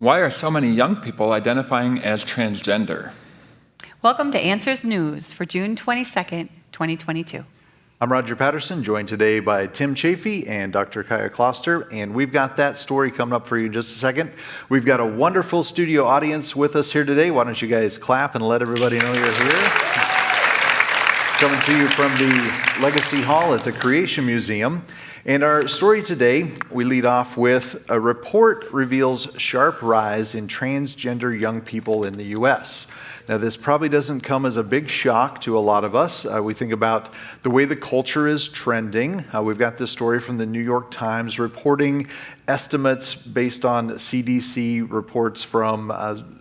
Why are so many young people identifying as transgender? Welcome to Answers News for June 22nd, 2022. I'm Roger Patterson, joined today by Tim Chaffey and Dr. Kaia Kloster, and we've got that story coming up for you in just a second. We've got a wonderful studio audience with us here today. Why don't you guys clap and let everybody know you're here? Coming to you from the Legacy Hall at the Creation Museum. And our story today, we lead off with a report reveals sharp rise in transgender young people in the U.S. Now, this probably doesn't come as a big shock to a lot of us. We think about the way the culture is trending. We've got this story from the New York Times reporting estimates based on CDC reports from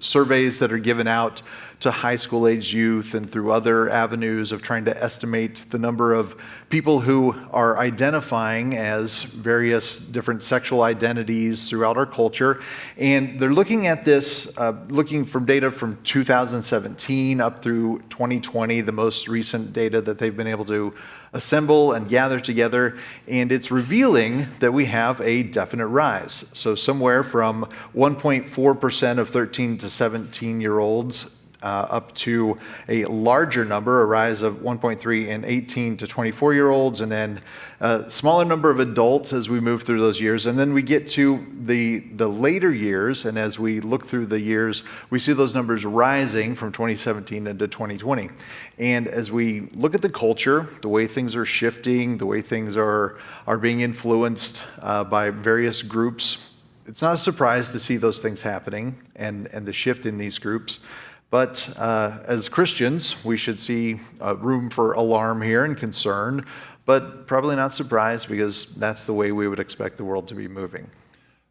surveys that are given out to high school age youth and through other avenues of trying to estimate the number of people who are identifying as various different sexual identities throughout our culture. And they're looking at this, looking from data from 2017 up through 2020, the most recent data that they've been able to assemble and gather together. And it's revealing that we have a definite rise. So somewhere from 1.4% of 13 to 17-year-olds up to a larger number, a rise of 1.3 in 18 to 24-year-olds, and then a smaller number of adults as we move through those years. And then we get to the later years, and as we look through the years, we see those numbers rising from 2017 into 2020. And as we look at the culture, the way things are shifting, the way things are being influenced by various groups, it's not a surprise to see those things happening and the shift in these groups. But as Christians, we should see room for alarm here and concern, but probably not surprised because that's the way we would expect the world to be moving.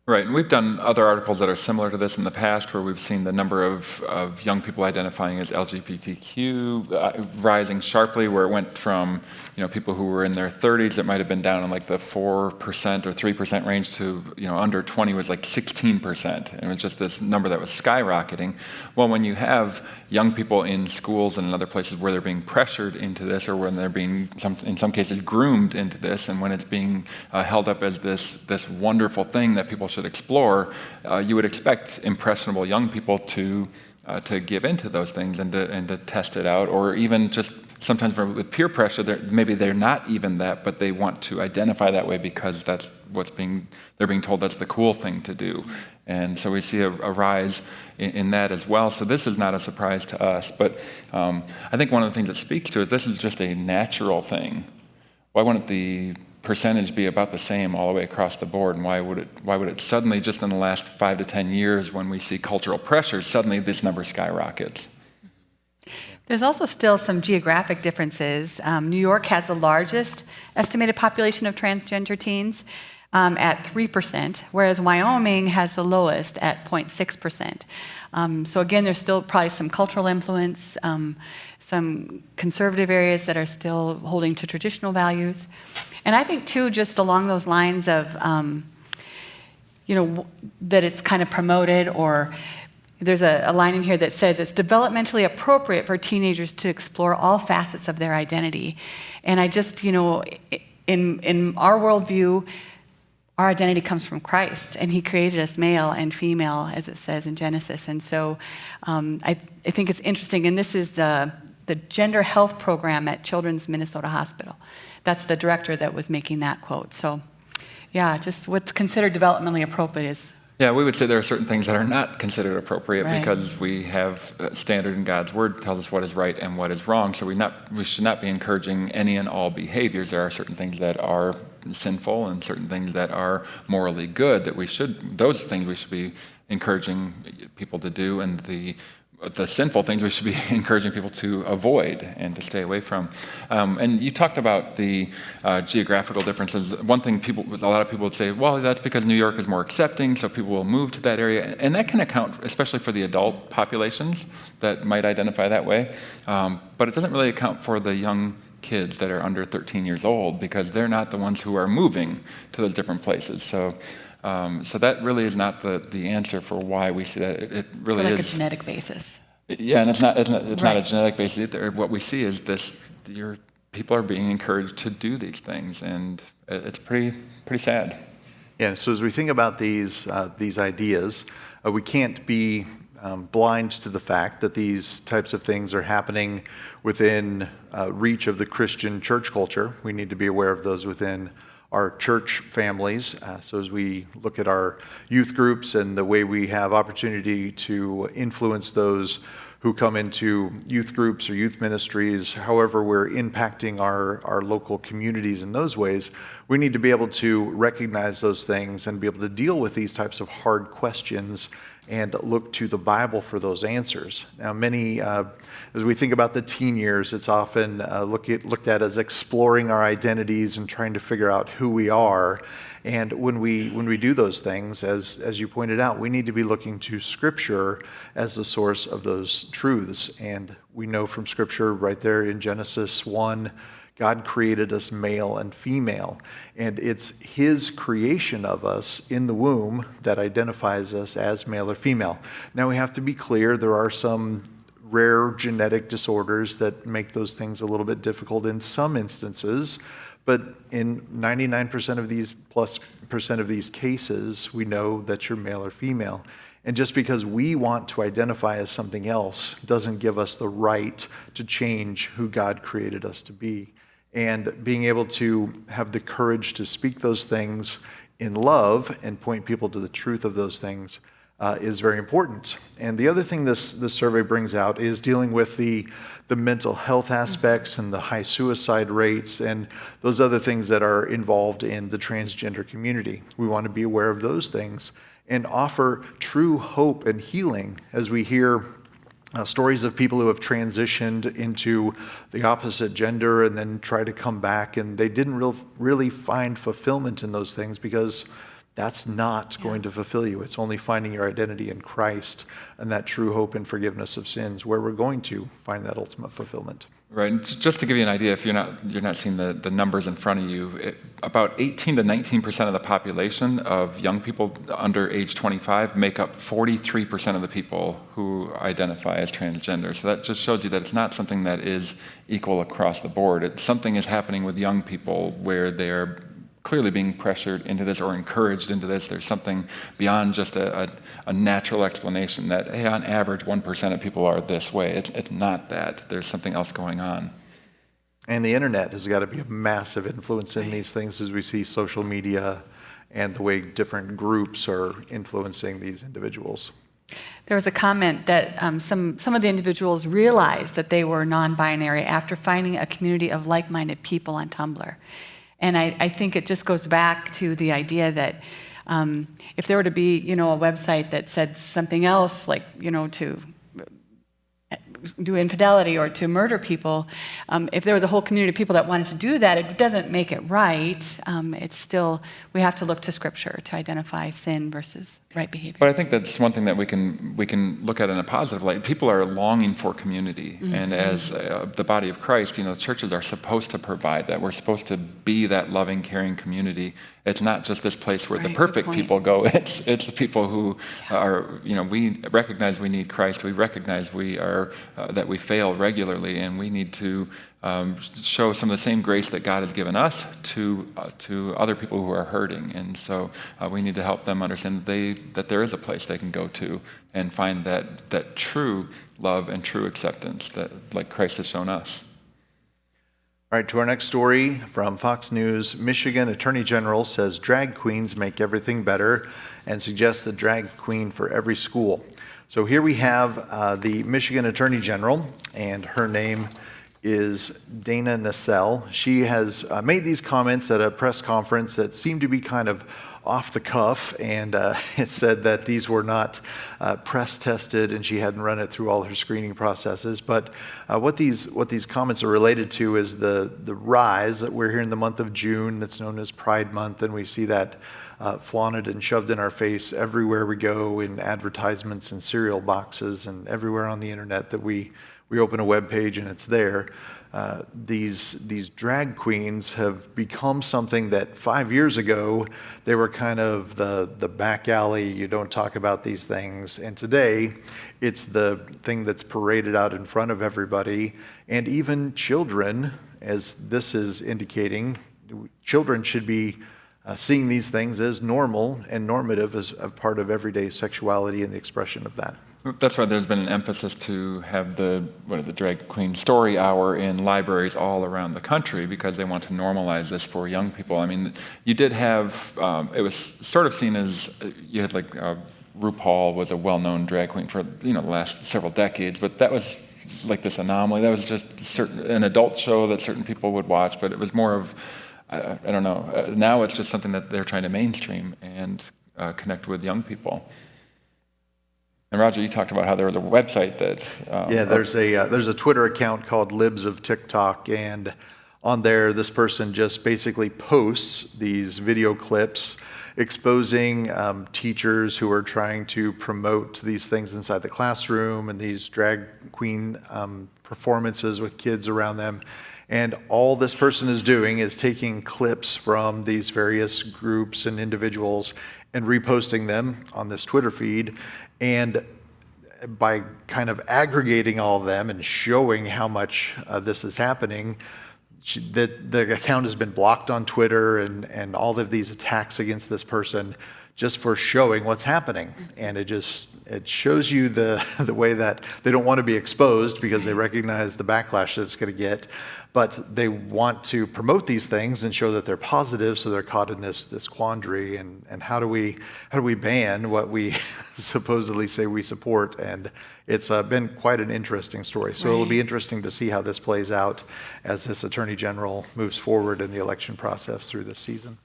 Right, and we've done other articles that are similar to this in the past where we've seen the number of young people identifying as LGBTQ rising sharply, where it went from people who were in their 30s that might have been down in like the 4% or 3% range to under 20 was like 16%. And it was just this number that was skyrocketing. Well, when you have young people in schools and in other places where they're being pressured into this, or when they're being, in some cases, groomed into this, and when it's being held up as this wonderful thing that people should explore, you would expect impressionable young people to give into those things and to test it out, or even just sometimes with peer pressure, maybe they're not even that, but they want to identify that way because that's they're being told that's the cool thing to do. And so we see a rise in that as well. So this is not a surprise to us, but I think one of the things it speaks to is this is just a natural thing. Why wouldn't the percentage be about the same all the way across the board, and why would it suddenly, just in the last 5 to 10 years, when we see cultural pressures, suddenly this number skyrockets? There's also still some geographic differences. New York has the largest estimated population of transgender teens at 3%, whereas Wyoming has the lowest at 0.6%. So again, there's still probably some cultural influence, some conservative areas that are still holding to traditional values. And I think, too, just along those lines of, that it's kind of promoted, or there's a line in here that says it's developmentally appropriate for teenagers to explore all facets of their identity. And I just, in our worldview, our identity comes from Christ, and He created us male and female, as it says in Genesis. And so I think it's interesting, and this is the gender health program at Children's Minnesota Hospital. That's the director that was making that quote. So, yeah, just what's considered developmentally appropriate is... Yeah, we would say there are certain things that are not considered appropriate, right, because we have a standard in God's Word that tells us what is right and what is wrong. So we should not be encouraging any and all behaviors. There are certain things that are sinful and certain things that are morally good those things we should be encouraging people to do, and the sinful things we should be encouraging people to avoid and to stay away from. And you talked about the geographical differences. One thing a lot of people would say, well, that's because New York is more accepting, so people will move to that area. And that can account, especially for the adult populations that might identify that way. But it doesn't really account for the young kids that are under 13 years old, because they're not the ones who are moving to those different places. So that really is not the answer for why we see that. It really like is a genetic basis. Yeah, and it's not Right. a genetic basis either. What we see is people are being encouraged to do these things, and it's pretty sad. Yeah, so as we think about these ideas, We can't be blind to the fact that these types of things are happening within reach of the Christian church culture. We need to be aware of those within our church families. So as we look at our youth groups and the way we have opportunity to influence those who come into youth groups or youth ministries, however we're impacting our local communities in those ways, we need to be able to recognize those things and be able to deal with these types of hard questions and look to the Bible for those answers. Now, many, as we think about the teen years, it's often looked at as exploring our identities and trying to figure out who we are. And when we do those things, as you pointed out, we need to be looking to Scripture as the source of those truths. And we know from Scripture right there in Genesis 1, God created us male and female, and it's His creation of us in the womb that identifies us as male or female. Now we have to be clear, there are some rare genetic disorders that make those things a little bit difficult in some instances, but in 99% of these +% of these cases, we know that you're male or female. And just because we want to identify as something else doesn't give us the right to change who God created us to be. And being able to have the courage to speak those things in love and point people to the truth of those things is very important. And the other thing this survey brings out is dealing with the mental health aspects and the high suicide rates and those other things that are involved in the transgender community. We want to be aware of those things and offer true hope and healing as we hear stories of people who have transitioned into the opposite gender and then try to come back, and they didn't really find fulfillment in those things because that's not going to fulfill you. It's only finding your identity in Christ and that true hope and forgiveness of sins where we're going to find that ultimate fulfillment. Right, and just to give you an idea, if you're not seeing the numbers in front of you, about 18 to 19% of the population of young people under age 25 make up 43% of the people who identify as transgender. So that just shows you that it's not something that is equal across the board. Something is happening with young people where they're clearly being pressured into this or encouraged into this. There's something beyond just a natural explanation that, hey, on average, 1% of people are this way. It's not that. There's something else going on. And the internet has got to be a massive influence in these things as we see social media and the way different groups are influencing these individuals. There was a comment that some of the individuals realized that they were non-binary after finding a community of like-minded people on Tumblr. And I think it just goes back to the idea that if there were to be, a website that said something else, like, to do infidelity or to murder people, if there was a whole community of people that wanted to do that, it doesn't make it right. It's still, we have to look to Scripture to identify sin versus right behavior. But I think that's one thing that we can look at in a positive light. People are longing for community, and as the body of Christ, the churches are supposed to provide that. We're supposed to be that loving, caring community. It's not just this place where the perfect people go. It's the people who are, we recognize we need Christ. We recognize we are that we fail regularly, and we need to show some of the same grace that God has given us to other people who are hurting. And so we need to help them understand that there is a place they can go to and find that true love and true acceptance that like Christ has shown us. All right, to our next story from Fox News. Michigan Attorney General says drag queens make everything better and suggests a drag queen for every school. So here we have the Michigan Attorney General, and her name is Dana Nessel. She has made these comments at a press conference that seemed to be kind of off the cuff, and it said that these were not press tested and she hadn't run it through all her screening processes. But what these comments are related to is the rise that we're here in the month of June that's known as Pride Month, and we see that flaunted and shoved in our face everywhere we go in advertisements and cereal boxes and everywhere on the internet that we open a web page and it's there. These drag queens have become something that 5 years ago, they were kind of the back alley, you don't talk about these things. And today, it's the thing that's paraded out in front of everybody. And even children, as this is indicating, children should be seeing these things as normal and normative as a part of everyday sexuality and the expression of that. That's why there's been an emphasis to have the drag queen story hour in libraries all around the country, because they want to normalize this for young people. I mean, you did have, it was sort of seen as, you had like RuPaul was a well-known drag queen for the last several decades, but that was like this anomaly. That was just an adult show that certain people would watch, but it was more of, I don't know. Now it's just something that they're trying to mainstream and connect with young people. And Roger, you talked about how there was a website that... there's a Twitter account called Libs of TikTok, and on there, this person just basically posts these video clips exposing teachers who are trying to promote these things inside the classroom and these drag queen performances with kids around them. And all this person is doing is taking clips from these various groups and individuals and reposting them on this Twitter feed. And by kind of aggregating all of them and showing how much this is happening, the account has been blocked on Twitter, and all of these attacks against this person just for showing what's happening. And it shows you the way that they don't want to be exposed because they recognize the backlash that it's going to get, but they want to promote these things and show that they're positive, so they're caught in this quandary. And how do we ban what we supposedly say we support? And it's been quite an interesting story. So It'll be interesting to see how this plays out as this Attorney General moves forward in the election process through this season.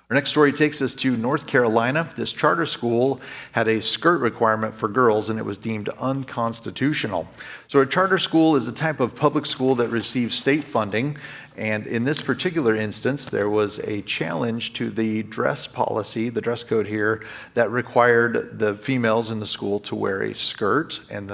Our next story takes us to North Carolina. This charter school had a skirt requirement for girls, and it was deemed unconstitutional. So a charter school is a type of public school that receives state funding, and in this particular instance, there was a challenge to the dress policy, the dress code here, that required the females in the school to wear a skirt, and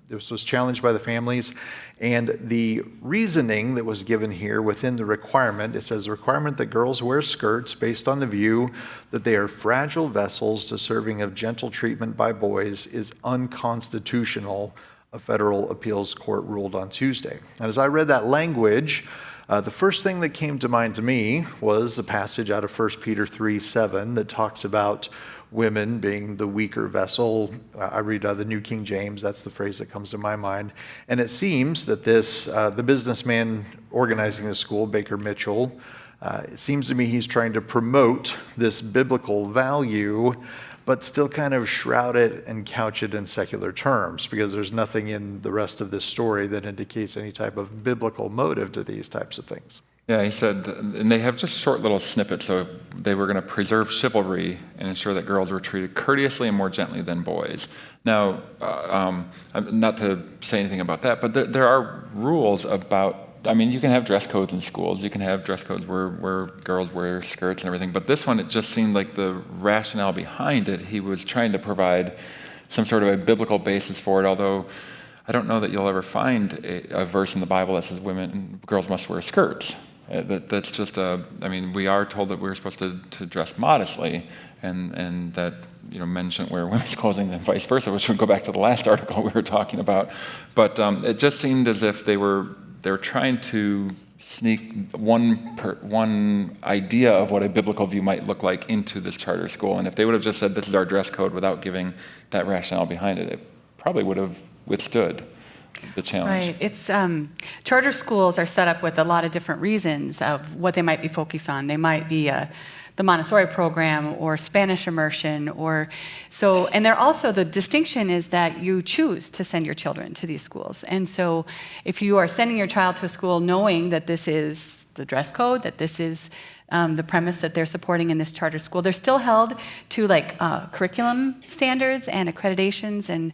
this was challenged by the families. And the reasoning that was given here within the requirement, it says the requirement that girls wear skirts based on the view that they are fragile vessels deserving of gentle treatment by boys is unconstitutional, a federal appeals court ruled on Tuesday. And as I read that language, the first thing that came to mind to me was the passage out of 1 Peter 3:7 that talks about women being the weaker vessel. I read the New King James, that's the phrase that comes to my mind. And it seems that the businessman organizing the school, Baker Mitchell, it seems to me he's trying to promote this biblical value, but still kind of shroud it and couch it in secular terms, because there's nothing in the rest of this story that indicates any type of biblical motive to these types of things. Yeah, he said, and they have just short little snippets. So they were going to preserve chivalry and ensure that girls were treated courteously and more gently than boys. Now, not to say anything about that, but there are rules about, I mean, you can have dress codes in schools. You can have dress codes where girls wear skirts and everything. But this one, it just seemed like the rationale behind it, he was trying to provide some sort of a biblical basis for it, although I don't know that you'll ever find a verse in the Bible that says girls must wear skirts. That's just I mean, we are told that we're supposed to dress modestly, and that men shouldn't wear women's clothing and vice versa, which would go back to the last article we were talking about. But it just seemed as if they were trying to sneak one idea of what a biblical view might look like into this charter school. And if they would have just said this is our dress code without giving that rationale behind it, it probably would have withstood the challenge. Right. It's charter schools are set up with a lot of different reasons of what they might be focused on. They might be the Montessori program or Spanish immersion, and they're also, the distinction is that you choose to send your children to these schools. And so if you are sending your child to a school knowing that this is the dress code, that this is the premise that they're supporting in this charter school, they're still held to curriculum standards and accreditations and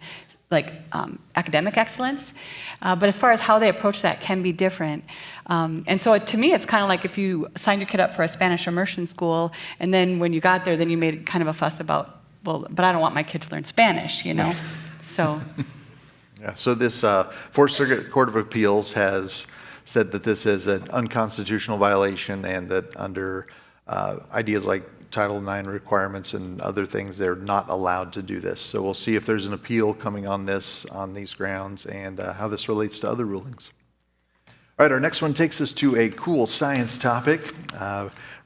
academic excellence. But as far as how they approach that can be different. And so to me, it's kind of like if you signed your kid up for a Spanish immersion school, and then when you got there, then you made kind of a fuss about, well, but I don't want my kid to learn Spanish, So. Yeah, so this Fourth Circuit Court of Appeals has said that this is an unconstitutional violation, and that under ideas like Title IX requirements and other things, they're not allowed to do this. So we'll see if there's an appeal coming on these grounds, and how this relates to other rulings. All right, our next one takes us to a cool science topic.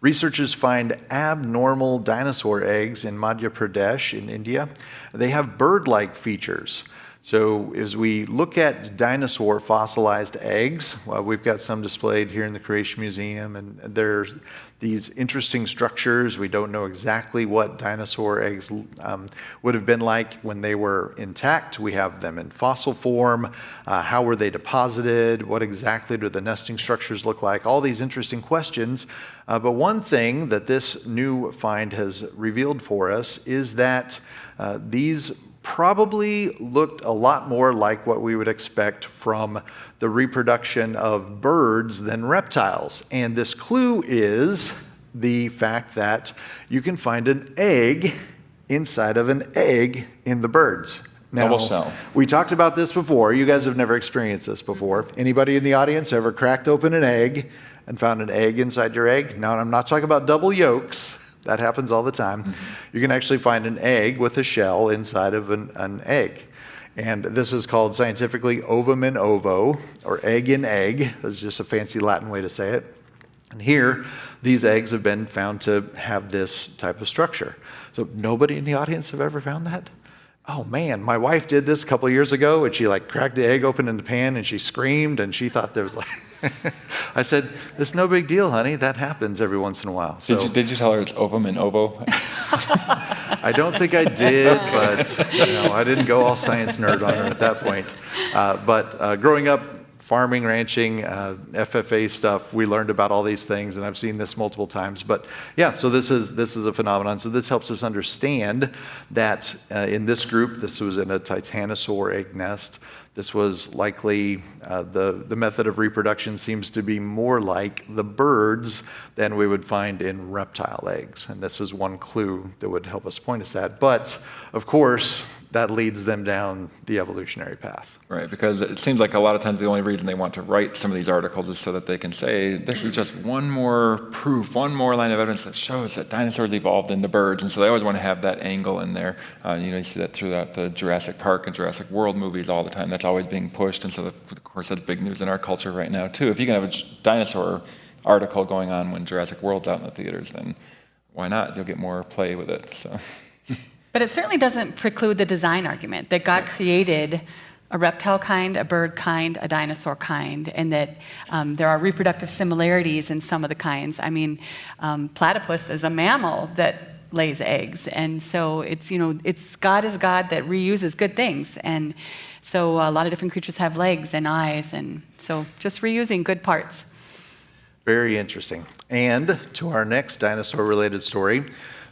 Researchers find abnormal dinosaur eggs in Madhya Pradesh in India. They have bird-like features. So as we look at dinosaur fossilized eggs, we've got some displayed here in the Creation Museum, and there's these interesting structures. We don't know exactly what dinosaur eggs would have been like when they were intact. We have them in fossil form. How were they deposited? What exactly do the nesting structures look like? All these interesting questions. But one thing that this new find has revealed for us is that these probably looked a lot more like what we would expect from the reproduction of birds than reptiles. And this clue is the fact that you can find an egg inside of an egg in the birds. Now, Double shell. We talked about this before. You guys have never experienced this before. Anybody in the audience ever cracked open an egg and found an egg inside your egg? Now, I'm not talking about double yolks. That happens all the time. Mm-hmm. You can actually find an egg with a shell inside of an egg. And this is called scientifically ovum in ovo, or egg in egg. That's just a fancy Latin way to say it. And here, these eggs have been found to have this type of structure. So nobody in the audience have ever found that? Oh man, my wife did this a couple of years ago, and she cracked the egg open in the pan, and she screamed, and she thought there was I said, "It's no big deal, honey. That happens every once in a while." So, did you tell her it's ovum and ovo? I don't think I did, but I didn't go all science nerd on her at that point. But growing up, farming, ranching, FFA stuff, we learned about all these things, and I've seen this multiple times. But yeah, so this is a phenomenon. So this helps us understand that in this group, this was in a titanosaur egg nest. This was likely, the method of reproduction seems to be more like the birds than we would find in reptile eggs. And this is one clue that would help us point us at. But, of course, that leads them down the evolutionary path. Right, because it seems like a lot of times the only reason they want to write some of these articles is so that they can say, this is just one more proof, one more line of evidence that shows that dinosaurs evolved into birds. And so they always want to have that angle in there. You see that throughout the Jurassic Park and Jurassic World movies all the time. That's always being pushed. And so, of course, that's big news in our culture right now, too. If you can have a dinosaur article going on when Jurassic World's out in the theaters, then why not? You'll get more play with it. So. But it certainly doesn't preclude the design argument that God created a reptile kind, a bird kind, a dinosaur kind, and that there are reproductive similarities in some of the kinds. I mean, platypus is a mammal that lays eggs, and so it's God is God that reuses good things, and so a lot of different creatures have legs and eyes, and so just reusing good parts. Very interesting. And to our next dinosaur-related story.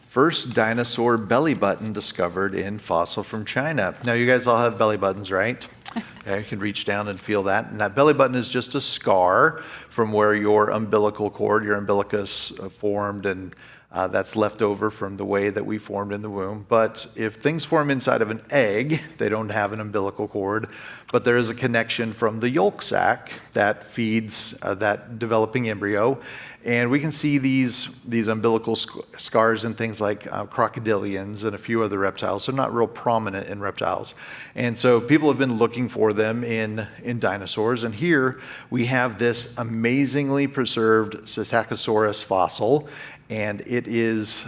First dinosaur belly button discovered in fossil from China. Now, you guys all have belly buttons, right? Okay, you can reach down and feel that. And that belly button is just a scar from where your umbilical cord, your umbilicus formed, and that's left over from the way that we formed in the womb. But if things form inside of an egg, they don't have an umbilical cord, but there is a connection from the yolk sac that feeds that developing embryo. And we can see these umbilical scars in things like crocodilians and a few other reptiles. They're not real prominent in reptiles. And so people have been looking for them in dinosaurs. And here we have this amazingly preserved Psittacosaurus fossil. And it is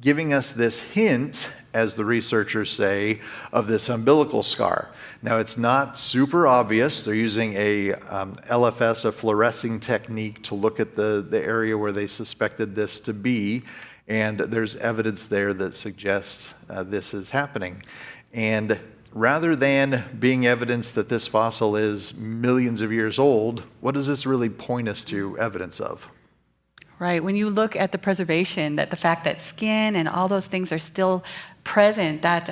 giving us this hint, as the researchers say, of this umbilical scar. Now, it's not super obvious. They're using a LFS, a fluorescing technique, to look at the area where they suspected this to be. And there's evidence there that suggests this is happening. And rather than being evidence that this fossil is millions of years old, what does this really point us to evidence of? Right. When you look at the preservation, that the fact that skin and all those things are still present, that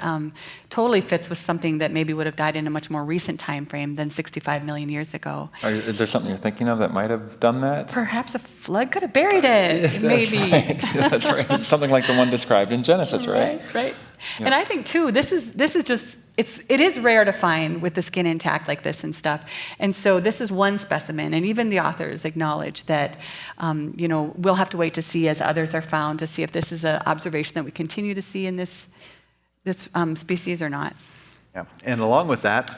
totally fits with something that maybe would have died in a much more recent time frame than 65 million years ago. Is there something you're thinking of that might have done that? Perhaps a flood could have buried it, maybe. Right. That's right. Something like the one described in Genesis, right? Right. Yeah. And I think too, this is just it is rare to find with the skin intact like this and stuff. And so this is one specimen, and even the authors acknowledge that we'll have to wait to see as others are found to see if this is an observation that we continue to see in this species or not. Yeah. And along with that,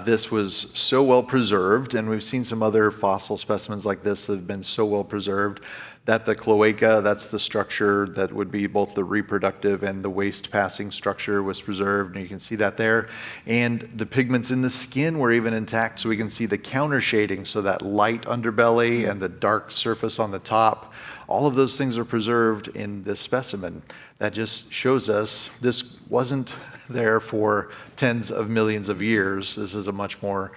This was so well preserved, and we've seen some other fossil specimens like this that have been so well preserved that the cloaca, that's the structure that would be both the reproductive and the waste passing structure, was preserved, and you can see that there. And the pigments in the skin were even intact, so we can see the counter shading, so that light underbelly and the dark surface on the top. All of those things are preserved in this specimen. That just shows us this wasn't there for tens of millions of years. This is a much more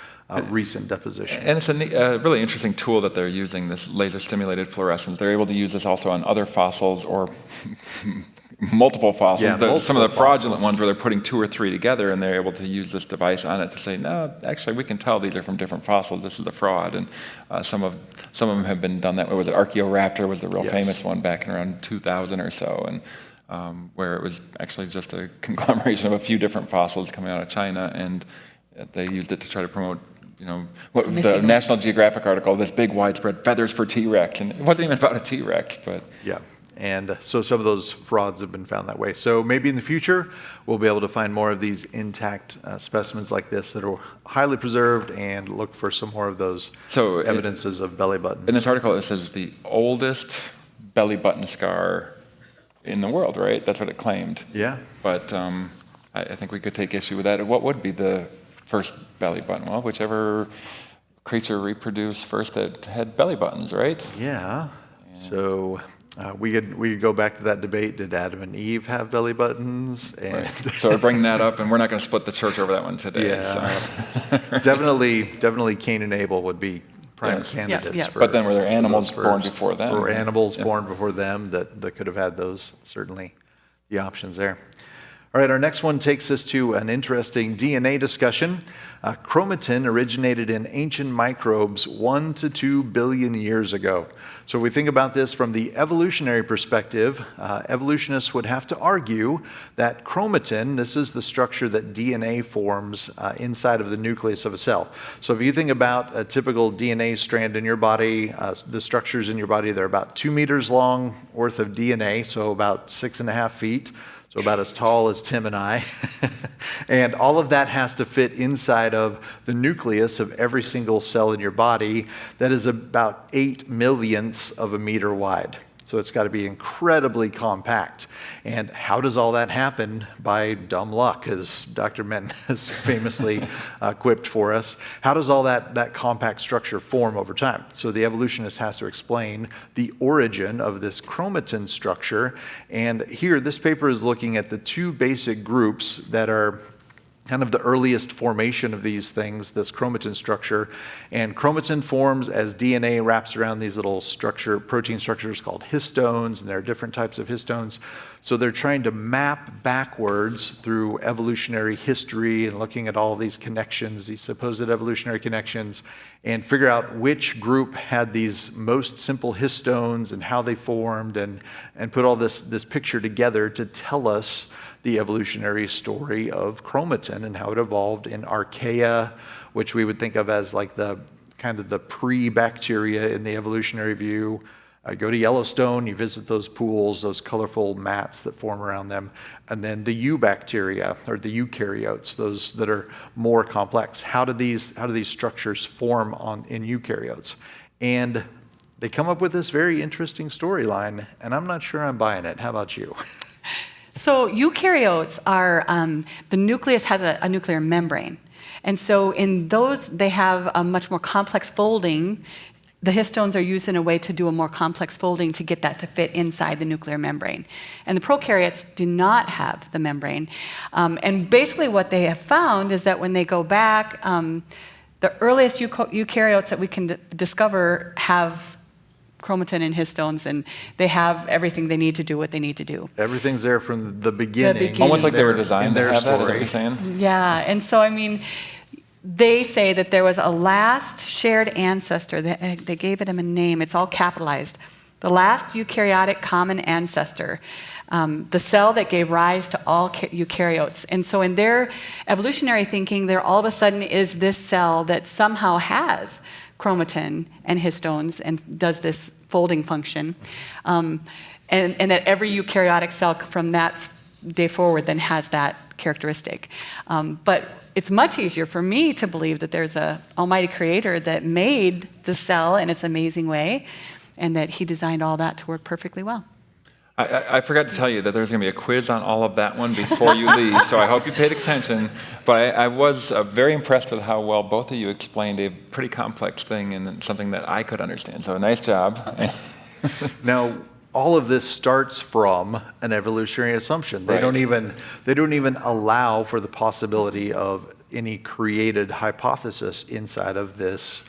recent deposition. And it's a really interesting tool that they're using, this laser-stimulated fluorescence. They're able to use this also on other fossils or multiple fossils. Yeah, some of the fraudulent fossils. ones where they're putting 2 or 3 together, and they're able to use this device on it to say, no, actually, we can tell these are from different fossils. This is a fraud. And some of them have been done that way. Was it Archaeoraptor was the real famous one back in around 2000 or so, and where it was actually just a conglomeration of a few different fossils coming out of China, and they used it to try to promote, the National Geographic article, this big widespread feathers for T-Rex, and it wasn't even about a T-Rex, but... Yeah, and so some of those frauds have been found that way. So maybe in the future, we'll be able to find more of these intact specimens like this that are highly preserved and look for some more of those evidences of belly buttons. In this article, it says the oldest belly button scar in the world, right? That's what it claimed. Yeah. But I think we could take issue with that. What would be the first belly button? Well, whichever creature reproduced first that had belly buttons, right? Yeah. So we could go back to that debate. Did Adam and Eve have belly buttons? And So we're bringing that up, and we're not going to split the church over that one today. Yeah. So. definitely Cain and Abel would be prime candidates. Yeah. For but then were there animals those born first. before them? Or animals born before them that could have had those, certainly the options there. All right, our next one takes us to an interesting DNA discussion. Chromatin originated in ancient microbes 1 to 2 billion years ago. So if we think about this from the evolutionary perspective, evolutionists would have to argue that chromatin, this is the structure that DNA forms inside of the nucleus of a cell. So if you think about a typical DNA strand in your body, the structures in your body, they're about 2 meters long worth of DNA, so about 6.5 feet. So about as tall as Tim and I. And all of that has to fit inside of the nucleus of every single cell in your body that is about 8 millionths of a meter wide. So it's got to be incredibly compact. And how does all that happen? By dumb luck, as Dr. Menton has famously quipped for us. How does all that compact structure form over time? So the evolutionist has to explain the origin of this chromatin structure. And here, this paper is looking at the 2 basic groups that are kind of the earliest formation of these things, this chromatin structure. And chromatin forms as DNA wraps around these little protein structures called histones, and there are different types of histones. So they're trying to map backwards through evolutionary history and looking at all these connections, these supposed evolutionary connections, and figure out which group had these most simple histones and how they formed, and put all this picture together to tell us the evolutionary story of chromatin and how it evolved in archaea, which we would think of as like the kind of the pre-bacteria in the evolutionary view. Go to Yellowstone, you visit those pools, those colorful mats that form around them, and then the eubacteria, or the eukaryotes, those that are more complex. How do these structures form in eukaryotes? And they come up with this very interesting storyline, and I'm not sure I'm buying it. How about you? So eukaryotes are, the nucleus has a nuclear membrane. And so in those, they have a much more complex folding. The histones are used in a way to do a more complex folding to get that to fit inside the nuclear membrane. And the prokaryotes do not have the membrane. And basically what they have found is that when they go back, the earliest eukaryotes that we can discover have chromatin and histones, and they have everything they need to do what they need to do. Everything's there from the beginning. Almost like they were designed to their have that, is story. what you're saying? Yeah, and so I mean, they say that there was a last shared ancestor. They gave it a name. It's all capitalized. The last eukaryotic common ancestor, the cell that gave rise to all eukaryotes. And so in their evolutionary thinking, there all of a sudden is this cell that somehow has chromatin and histones and does this folding function. And that every eukaryotic cell from that day forward then has that characteristic. But it's much easier for me to believe that there's a almighty creator that made the cell in its amazing way, and that he designed all that to work perfectly well. I forgot to tell you that there's going to be a quiz on all of that one before you leave, so I hope you paid attention. But I was very impressed with how well both of you explained a pretty complex thing and something that I could understand. So nice job. Now, all of this starts from an evolutionary assumption. They Right. don't even allow for the possibility of any created hypothesis inside of this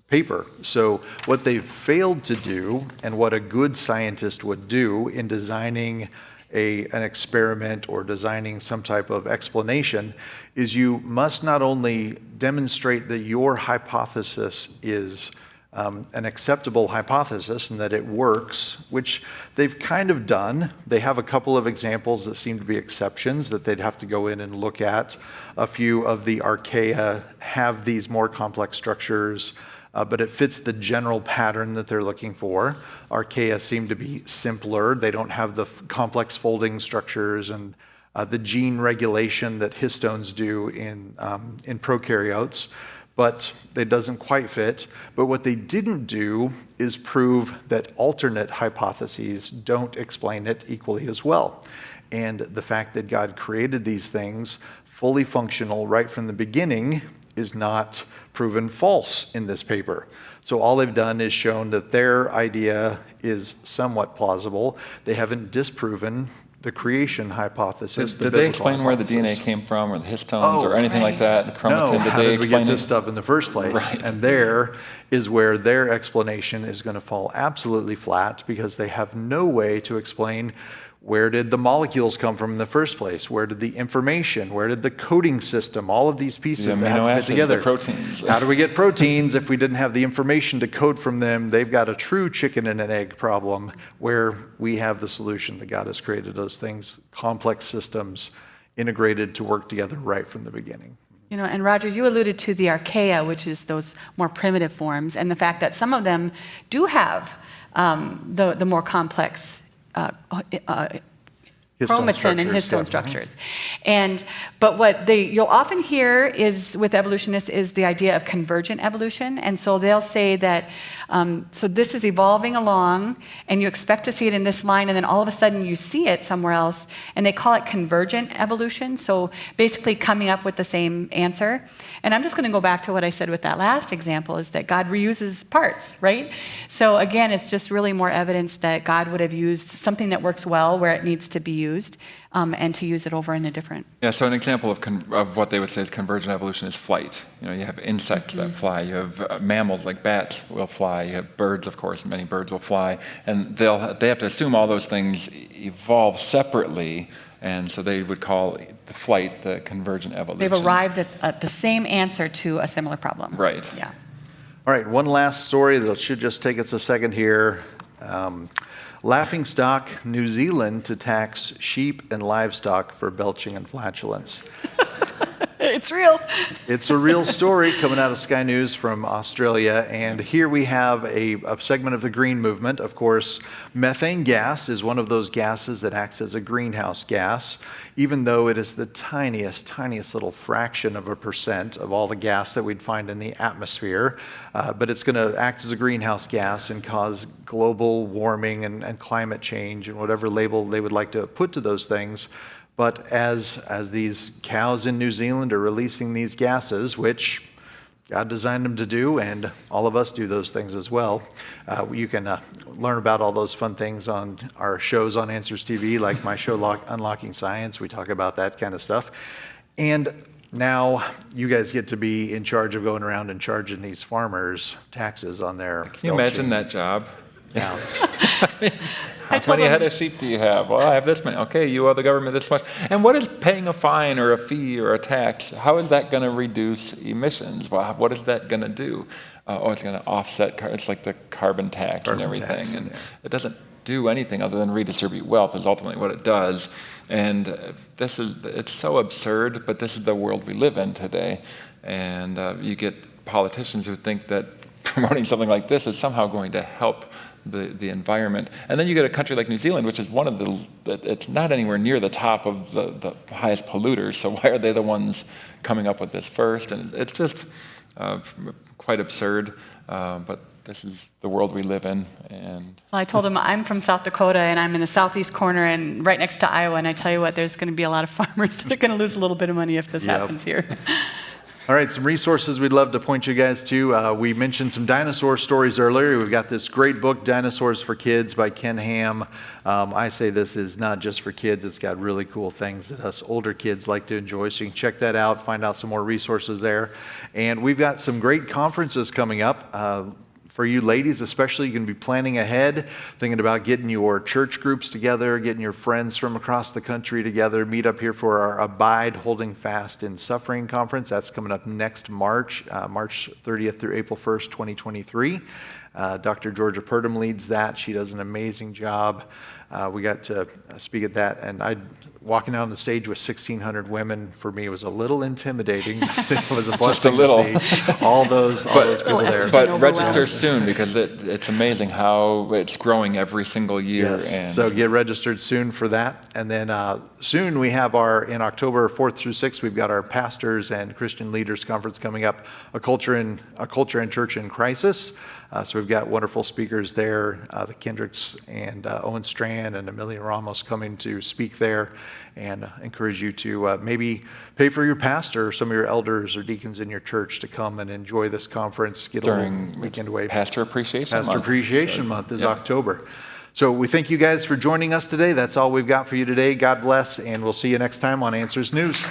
paper. So what they've failed to do, and what a good scientist would do in designing an experiment or designing some type of explanation, is you must not only demonstrate that your hypothesis is an acceptable hypothesis and that it works, which they've kind of done. They have a couple of examples that seem to be exceptions that they'd have to go in and look at. A few of the archaea have these more complex structures, but it fits the general pattern that they're looking for. Archaea seem to be simpler. They don't have the complex folding structures and the gene regulation that histones do in prokaryotes, but it doesn't quite fit. But what they didn't do is prove that alternate hypotheses don't explain it equally as well. And the fact that God created these things fully functional right from the beginning is not proven false in this paper. So all they've done is shown that their idea is somewhat plausible. They haven't disproven the creation hypothesis. Did they explain where the DNA came from, or the histones, or anything like that? The chromatin? No, how did we get explain this stuff in the first place? Right. And there is where their explanation is going to fall absolutely flat, because they have no way to explain where did the molecules come from in the first place? Where did the information, where did the coding system, all of these pieces that have amino to fit acids, together. the proteins. How do we get proteins if we didn't have the information to code from them? They've got a true chicken and an egg problem, where we have the solution that God has created those things, complex systems integrated to work together right from the beginning. You know, and Roger, you alluded to the archaea, which is those more primitive forms, and the fact that some of them do have the more complex chromatin and histone structures. But what you'll often hear is with evolutionists is the idea of convergent evolution. And so they'll say that, so this is evolving along and you expect to see it in this line, and then all of a sudden you see it somewhere else, and they call it convergent evolution. So basically coming up with the same answer. And I'm just going to go back to what I said with that last example, is that God reuses parts, right? So again, it's just really more evidence that God would have used something that works well where it needs to be used, and to use it over in a different. Yeah, so an example of what they would say is convergent evolution is flight. You know, you have insects that fly. You have mammals like bats will fly. You have birds, of course. Many birds will fly, and they have to assume all those things evolve separately, and so they would call the flight the convergent evolution. They've arrived at the same answer to a similar problem. Right. Yeah. All right, one last story that should just take us a second here. Laughingstock, New Zealand to tax sheep and livestock for belching and flatulence. It's real. It's a real story coming out of Sky News from Australia, and here we have a segment of the green movement. Of course, methane gas is one of those gases that acts as a greenhouse gas, even though it is the tiniest little fraction of a percent of all the gas that we'd find in the atmosphere. But it's going to act as a greenhouse gas and cause global warming and climate change and whatever label they would like to put to those things. But as these cows in New Zealand are releasing these gases, which God designed them to do, and all of us do those things as well, you can learn about all those fun things on our shows on Answers TV, like my show Unlocking Science. We talk about that kind of stuff. And now you guys get to be in charge of going around and charging these farmers taxes on their Can you imagine that job? cows. How many head of sheep do you have? Well, I have this many. Okay, you owe the government this much. And what is paying a fine or a fee or a tax? How is that going to reduce emissions? Well, what is that going to do? It's going to offset. It's like the carbon tax and everything. And it doesn't do anything other than redistribute wealth is ultimately what it does. And it's so absurd, but this is the world we live in today. And you get politicians who think that promoting something like this is somehow going to help the environment. And then you get a country like New Zealand, which is one of it's not anywhere near the top of the highest polluters, so why are they the ones coming up with this first? And it's just quite absurd, but this is the world we live in. And Well, I told him I'm from South Dakota, and I'm in the southeast corner and right next to Iowa, and I tell you what, there's going to be a lot of farmers that are going to lose a little bit of money if this happens here. All right, some resources we'd love to point you guys to. We mentioned some dinosaur stories earlier. We've got this great book, Dinosaurs for Kids by Ken Ham. I say this is not just for kids. It's got really cool things that us older kids like to enjoy. So you can check that out, find out some more resources there. And we've got some great conferences coming up. For you ladies especially, you can be planning ahead, thinking about getting your church groups together, getting your friends from across the country together, meet up here for our Abide Holding Fast in Suffering Conference. That's coming up next March, March 30th through April 1st, 2023. Dr. Georgia Purdom leads that. She does an amazing job. We got to speak at that, and walking down the stage with 1,600 women, for me, was a little intimidating. It was a blessing to see all those people there. But register soon, because it's amazing how it's growing every single year. Yes. And So get registered soon for that. And then soon we have in October 4th through 6th, we've got our Pastors and Christian Leaders Conference coming up, a culture and church in crisis. So we've got wonderful speakers there, the Kendricks and Owen Strand and Amelia Ramos coming to speak there, and encourage you to maybe pay for your pastor or some of your elders or deacons in your church to come and enjoy this conference, get a little weekend away. Pastor Appreciation Month. Pastor Appreciation Month is October. So we thank you guys for joining us today. That's all we've got for you today. God bless, and we'll see you next time on Answers News.